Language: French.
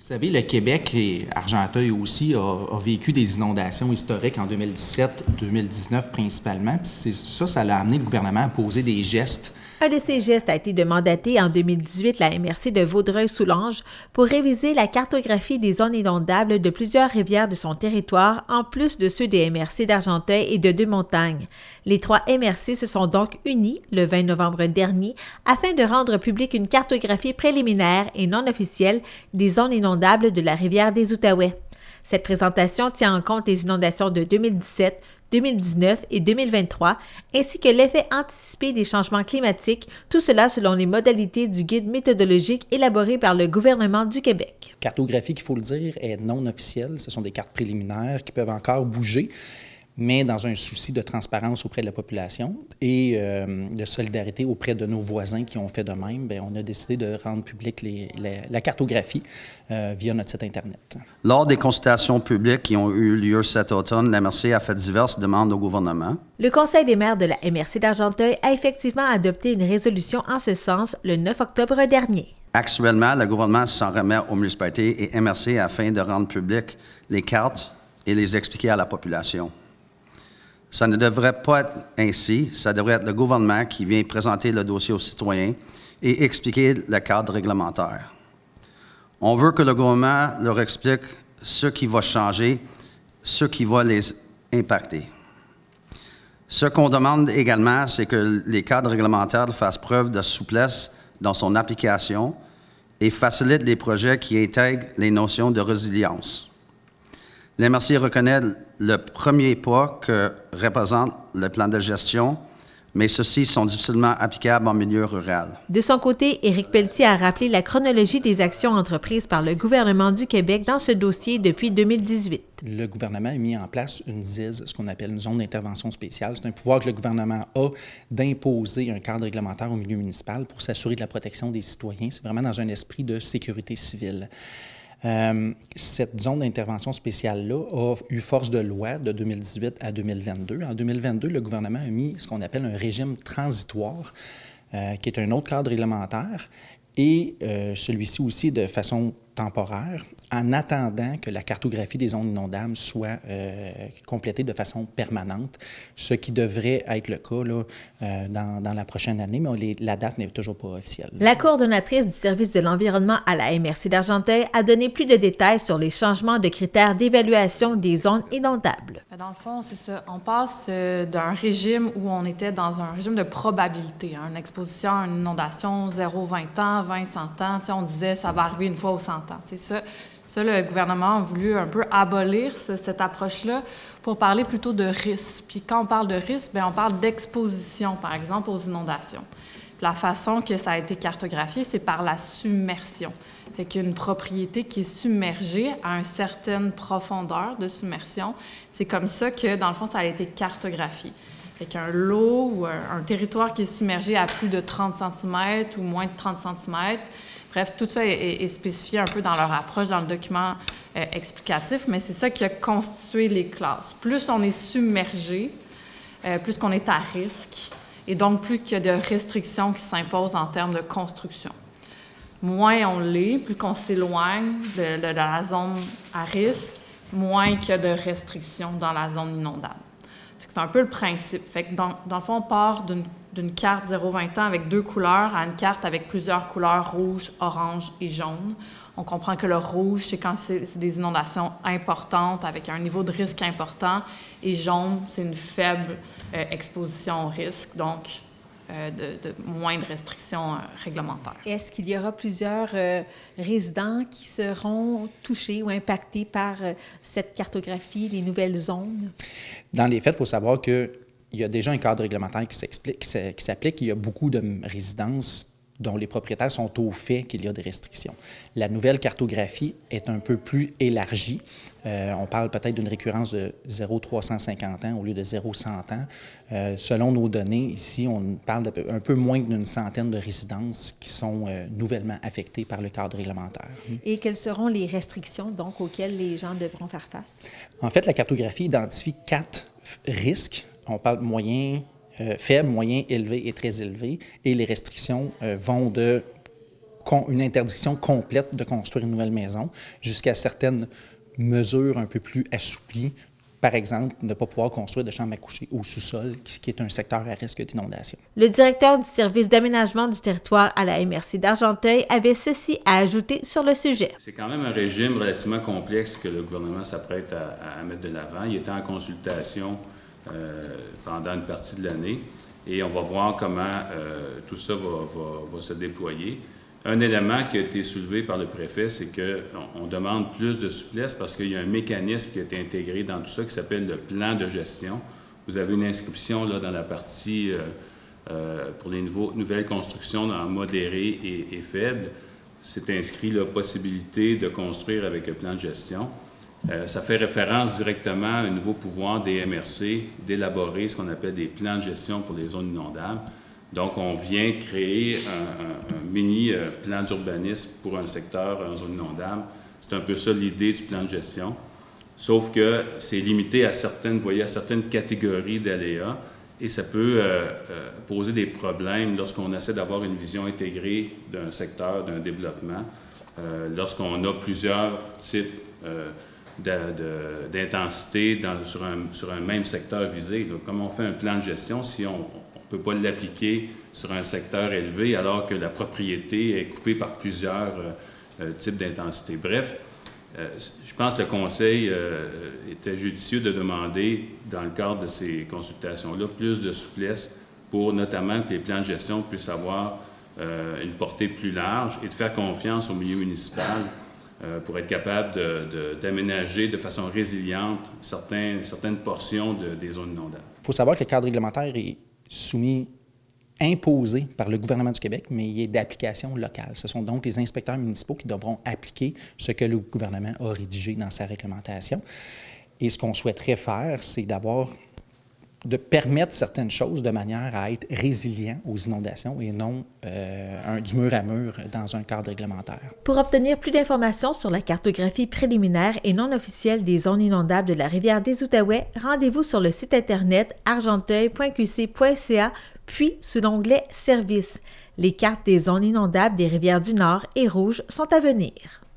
Vous savez, le Québec et Argenteuil aussi a vécu des inondations historiques en 2017, 2019 principalement. Puis ça l'a amené le gouvernement à poser des gestes. Un de ces gestes a été de mandater en 2018 la MRC de Vaudreuil-Soulanges pour réviser la cartographie des zones inondables de plusieurs rivières de son territoire, en plus de ceux des MRC d'Argenteuil et de Deux-Montagnes. Les 3 MRC se sont donc unis le 20 novembre dernier afin de rendre publique une cartographie préliminaire et non officielle des zones inondables de la rivière des Outaouais. Cette présentation tient en compte les inondations de 2017, 2019 et 2023, ainsi que l'effet anticipé des changements climatiques, tout cela selon les modalités du guide méthodologique élaboré par le gouvernement du Québec. La cartographie, qu'il faut le dire, est non officielle. Ce sont des cartes préliminaires qui peuvent encore bouger, mais dans un souci de transparence auprès de la population et de solidarité auprès de nos voisins qui ont fait de même, bien, on a décidé de rendre publique la cartographie via notre site Internet. Lors des consultations publiques qui ont eu lieu cet automne, la MRC a fait diverses demandes au gouvernement. Le Conseil des maires de la MRC d'Argenteuil a effectivement adopté une résolution en ce sens le 9 octobre dernier. Actuellement, le gouvernement s'en remet aux municipalités et MRC afin de rendre publiques les cartes et les expliquer à la population. Ça ne devrait pas être ainsi. Ça devrait être le gouvernement qui vient présenter le dossier aux citoyens et expliquer le cadre réglementaire. On veut que le gouvernement leur explique ce qui va changer, ce qui va les impacter. Ce qu'on demande également, c'est que les cadres réglementaires fassent preuve de souplesse dans son application et facilitent les projets qui intègrent les notions de résilience. L'MRC reconnaît le premier pas que représente le plan de gestion, mais ceux-ci sont difficilement applicables en milieu rural. De son côté, Éric Pelletier a rappelé la chronologie des actions entreprises par le gouvernement du Québec dans ce dossier depuis 2018. Le gouvernement a mis en place une ZIS, ce qu'on appelle une zone d'intervention spéciale. C'est un pouvoir que le gouvernement a d'imposer un cadre réglementaire au milieu municipal pour s'assurer de la protection des citoyens. C'est vraiment dans un esprit de sécurité civile. Cette zone d'intervention spéciale-là a eu force de loi de 2018 à 2022. En 2022, le gouvernement a mis ce qu'on appelle un régime transitoire, qui est un autre cadre réglementaire, et celui-ci aussi de façon temporaire, en attendant que la cartographie des zones inondables soit complétée de façon permanente, ce qui devrait être le cas là, dans la prochaine année, mais la date n'est toujours pas officielle. La coordonnatrice du service de l'environnement à la MRC d'Argenteuil a donné plus de détails sur les changements de critères d'évaluation des zones inondables. Dans le fond, c'est ça. On passe d'un régime où on était dans un régime de probabilité, hein, une exposition à une inondation 0-20 ans, 20-100 ans. On disait ça va arriver une fois aux 100 ans. Ça, le gouvernement a voulu un peu abolir cette approche-là pour parler plutôt de risque. Puis quand on parle de risque, bien, on parle d'exposition, par exemple, aux inondations. Puis la façon que ça a été cartographié, c'est par la submersion. Fait qu'il y a une propriété qui est submergée à une certaine profondeur de submersion. C'est comme ça que, dans le fond, ça a été cartographié. Fait qu'un lot ou un territoire qui est submergé à plus de 30 cm ou moins de 30 cm, bref, tout ça est spécifié un peu dans leur approche, dans le document explicatif, mais c'est ça qui a constitué les classes. Plus on est submergé, plus qu'on est à risque, et donc plus qu'il y a de restrictions qui s'imposent en termes de construction. Moins on l'est, plus qu'on s'éloigne de la zone à risque, moins qu'il y a de restrictions dans la zone inondable. C'est un peu le principe. Fait que dans le fond, on part d'une carte 0-20 ans avec 2 couleurs à une carte avec plusieurs couleurs, rouge, orange et jaune. On comprend que le rouge, c'est quand c'est des inondations importantes avec un niveau de risque important, et jaune, c'est une faible exposition au risque, donc de moins de restrictions réglementaires. Est-ce qu'il y aura plusieurs résidents qui seront touchés ou impactés par cette cartographie, les nouvelles zones? Dans les faits, il faut savoir qu'il y a déjà un cadre réglementaire qui s'applique. Il y a beaucoup de résidences dont les propriétaires sont au fait qu'il y a des restrictions. La nouvelle cartographie est un peu plus élargie. On parle peut-être d'une récurrence de 0,350 ans au lieu de 0,100 ans. Selon nos données, ici, on parle d'un peu moins d'une centaine de résidences qui sont nouvellement affectées par le cadre réglementaire. Et quelles seront les restrictions donc auxquelles les gens devront faire face? En fait, la cartographie identifie 4 risques. On parle de moyen, faible, moyen, élevé et très élevé. Et les restrictions vont de une interdiction complète de construire une nouvelle maison jusqu'à certaines mesures un peu plus assouplies. Par exemple, ne pas pouvoir construire de chambres à coucher au sous-sol, qui est un secteur à risque d'inondation. Le directeur du service d'aménagement du territoire à la MRC d'Argenteuil avait ceci à ajouter sur le sujet. C'est quand même un régime relativement complexe que le gouvernement s'apprête à mettre de l'avant. Il était en consultation pendant une partie de l'année et on va voir comment tout ça va se déployer. Un élément qui a été soulevé par le préfet, c'est qu'on demande plus de souplesse parce qu'il y a un mécanisme qui a été intégré dans tout ça qui s'appelle le plan de gestion. Vous avez une inscription là, dans la partie pour les nouvelles constructions en modéré et faible. C'est inscrit la possibilité de construire avec le plan de gestion. Ça fait référence directement à un nouveau pouvoir des MRC d'élaborer ce qu'on appelle des plans de gestion pour les zones inondables. Donc, on vient créer un mini-plan d'urbanisme pour un secteur, en zone inondable. C'est un peu ça l'idée du plan de gestion. Sauf que c'est limité à certaines catégories d'aléas et ça peut poser des problèmes lorsqu'on essaie d'avoir une vision intégrée d'un secteur, d'un développement, lorsqu'on a plusieurs types d'intensité sur un même secteur visé. Donc, comme on fait un plan de gestion, si on ne peut pas l'appliquer sur un secteur élevé alors que la propriété est coupée par plusieurs types d'intensité. Bref, je pense que le Conseil était judicieux de demander, dans le cadre de ces consultations-là, plus de souplesse pour notamment que les plans de gestion puissent avoir une portée plus large et de faire confiance au milieu municipal pour être capable d'aménager de façon résiliente certaines portions des zones inondables. Il faut savoir que le cadre réglementaire est imposé par le gouvernement du Québec, mais il est d'application locale. Ce sont donc les inspecteurs municipaux qui devront appliquer ce que le gouvernement a rédigé dans sa réglementation. Et ce qu'on souhaiterait faire, c'est de permettre certaines choses de manière à être résilient aux inondations et non du mur à mur dans un cadre réglementaire. Pour obtenir plus d'informations sur la cartographie préliminaire et non officielle des zones inondables de la rivière des Outaouais, rendez-vous sur le site internet argenteuil.qc.ca, puis sous l'onglet « Services ». Les cartes des zones inondables des rivières du Nord et Rouges sont à venir.